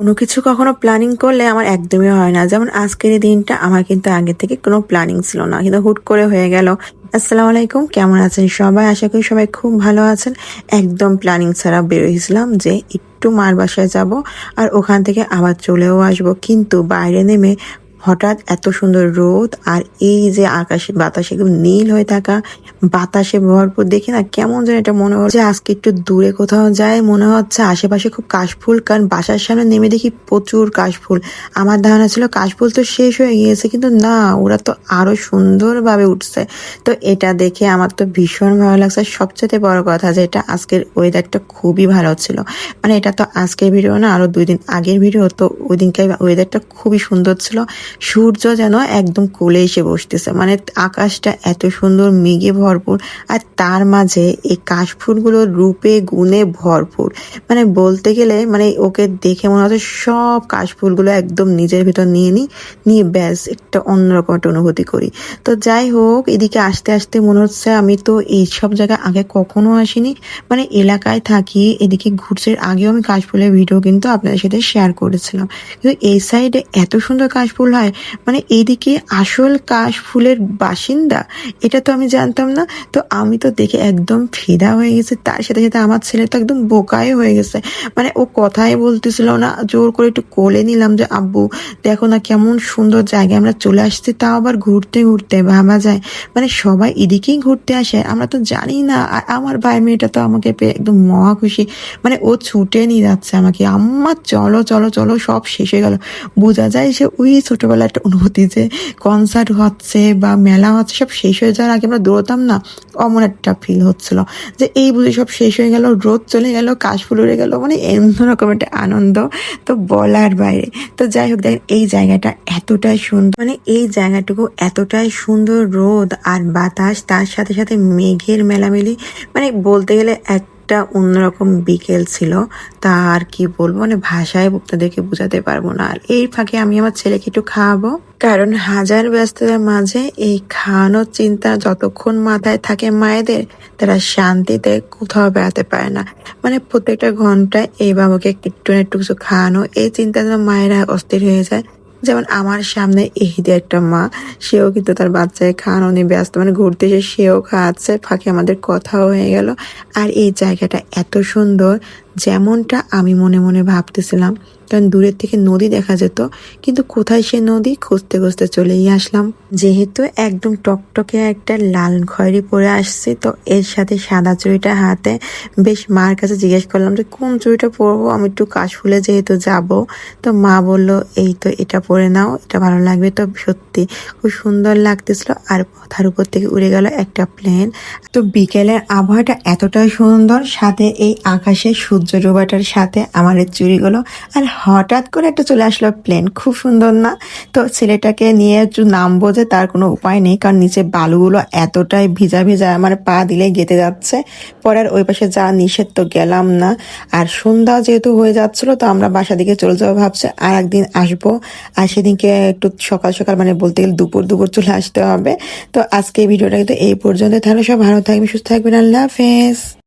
কোনো কিছু কখনো প্ল্যানিং করলে আমার একদমই হয় না। যেমন আজকের এই দিনটা আমার কিন্তু আগে থেকে কোনো প্ল্যানিং ছিল না, কিন্তু হুট করে হয়ে গেল। আসসালামু আলাইকুম, কেমন আছেন সবাই? আশা করি সবাই খুব ভালো আছেন। একদম প্ল্যানিং ছাড়া বেরোইছিলাম যে একটু মার বাসায় যাব, আর ওখান থেকে আবার চলেও আসবো। কিন্তু বাইরে নেমে হঠাৎ এত সুন্দর রোদ, আর এই যে আকাশে বাতাসে একদম নীল হয়ে থাকা, বাতাসে ভরপুর দেখে না কেমন যেন এটা মনে হচ্ছে আজকে একটু দূরে কোথাও যায়। মনে হচ্ছে আশেপাশে খুব কাশফুল, কারণ বাসার সামনে নেমে দেখি প্রচুর কাশফুল। আমার ধারণা ছিল কাশফুল তো শেষ হয়ে গিয়েছে, কিন্তু না, ওরা তো আরো সুন্দরভাবে উঠছে। তো এটা দেখে আমার তো ভীষণ ভালো লাগছে। সবচেয়ে বড় কথা যে এটা আজকের ওয়েদারটা খুবই ভালো ছিল। মানে এটা তো আজকের ভিডিও না, আরো 2 দিন আগের ভিডিও। তো ওই দিনকার ওয়েদারটা খুবই সুন্দর ছিল। সূর্য যেন একদম কোলে এসে বসতেছে, মানে আকাশটা এত সুন্দর মেঘে ভরপুর, আর তার মাঝে এই কাশফুলগুলোর রূপে গুণে ভরপুর। মানে বলতে গেলে মানে ওকে দেখে মনে হচ্ছে সব কাশফুলগুলো একদম নিজের ভিতর নিয়ে ব্যাস একটা অন্যরকম একটা অনুভূতি করি। তো যাই হোক, এদিকে আসতে আসতে মনে হচ্ছে আমি তো এইসব জায়গায় আগে কখনো আসিনি। মানে এলাকায় থাকি, এদিকে ঘুরছে। আগেও আমি কাশফুলের ভিডিও কিন্তু আপনাদের সাথে শেয়ার করেছিলাম, কিন্তু এই সাইডে এত সুন্দর কাশফুল হয়। মানে এইদিকে আসল কাশফুলের বাসিন্দা, এটা তো আমি জানতাম না। তো আমি তো দেখে একদম ফিদা হয়ে গেছে। তার সাথে সাথে আমার ছেলে তো একদম বোকাই হয়ে গেছে। মানে ও কথাই বলতেছিল না, জোর করে একটু কোলে নিলাম যে আব্বু দেখো না কেমন সুন্দর জায়গায় আমরা চলে আসছি, তাও আবার ঘুরতে ঘুরতে ভাবা যায়। মানে সবাই এদিকেই ঘুরতে আসে, আমরা তো জানি না। আর আমার ভাই মেয়েটা তো আমাকে পেয়ে একদম মহা খুশি। মানে ও ছুটে নিয়ে যাচ্ছে আমাকে, আম্মা চলো চলো চলো, সব শেষ হয়ে গেল। বোঝা যায় যে ওই ছোটবেলার একটা অনুভূতি, যে কনসার্ট হচ্ছে বা মেলা হচ্ছে, সব শেষ হয়ে যাওয়ার আগে আমরা দৌড়তাম না, অমন একটা ফিল হচ্ছিল যে এই বুঝে সব শেষ হয়ে গেল, রোদ চলে গেল, কাশফুল উড়ে গেল। মানে অন্যরকম একটা আনন্দ, তো বলার বাইরে। তো যাই হোক, দেখেন এই জায়গাটা এতটাই সুন্দর, মানে এই জায়গাটুকু এতটাই সুন্দর, রোদ আর বাতাস তার সাথে সাথে মেঘের মেলামেলি। মানে বলতে গেলে একটা অন্যরকম বিকেল ছিল। তা আর কি বলবো, মানে ভাষায় তাদেরকে বোঝাতে পারবো না। আর এই ফাঁকে আমি আমার ছেলেকে একটু খাওয়াবো, কারণ হাজার ব্যস্ততার মাঝে এই খাওয়ানোর চিন্তা যতক্ষণ মাথায় থাকে মায়েদের, তারা শান্তিতে কোথাও বেড়াতে পারে না। মানে প্রত্যেকটা ঘন্টায় এই বাবাকে একটু না একটু কিছু খাওয়ানো, এই চিন্তা যেন মায়েরা অস্থির হয়ে যায়। যেমন আমার সামনে এহিদে একটা মা, সেও কিন্তু তার বাচ্চাকে খাওয়ানো নিয়ে ব্যস্ত। মানে ঘুরতে এসে সেও খাওয়াচ্ছে, ফাঁকে আমাদের কথাও হয়ে গেল। আর এই জায়গাটা এত সুন্দর, যেমনটা আমি মনে মনে ভাবতেছিলাম। কারণ দূরের থেকে নদী দেখা যেত, কিন্তু কোথায় সে নদী খুঁজতে খুঁজতে চলেই আসলাম। যেহেতু একদম টকটকে একটা লাল খয়েরি পরে আসছি, তো এর সাথে সাদা চুড়িটা হাতে, বেশ মার কাছে জিজ্ঞেস করলাম যে কোন চুড়িটা পরবো, আমি একটু কাশফুলে যেহেতু যাব। তো মা বলল এই তো এটা পরে নাও, এটা ভালো লাগবে। তো সত্যি খুব সুন্দর লাগতেছিল। আর মাথার উপর থেকে উড়ে গেল একটা প্লেন। তো বিকেলের আবহাওয়াটা এতটাই সুন্দর, সাথে এই আকাশে সূর্য ডোবাটার সাথে আমার এই চুড়িগুলো, আর হঠাৎ করে একটা চলে আসলো প্লেন। খুব সুন্দর না? তো ছেলেটাকে নিয়ে একটু নামবো, যে তার কোনো উপায় নেই, কারণ নিচে বালুগুলো এতটাই ভিজা ভিজা, আমার পা দিলে গেতে যাচ্ছে। পরে আর ওই পাশে যা নিষেধ, তো গেলাম না। আর সন্ধ্যা যেহেতু হয়ে যাচ্ছিল, তো আমরা বাসা দিকে চলে যাবো ভাবছি, আর একদিন আসবো। আর সেদিনকে একটু সকাল সকাল, মানে বলতে গেলে দুপুর দুপুর চলে আসতে হবে। তো আজকে এই ভিডিওটা কিন্তু এই পর্যন্ত। তাহলে সব ভালো থাকবেন, সুস্থ থাকবেন, আল্লাহ হাফেজ।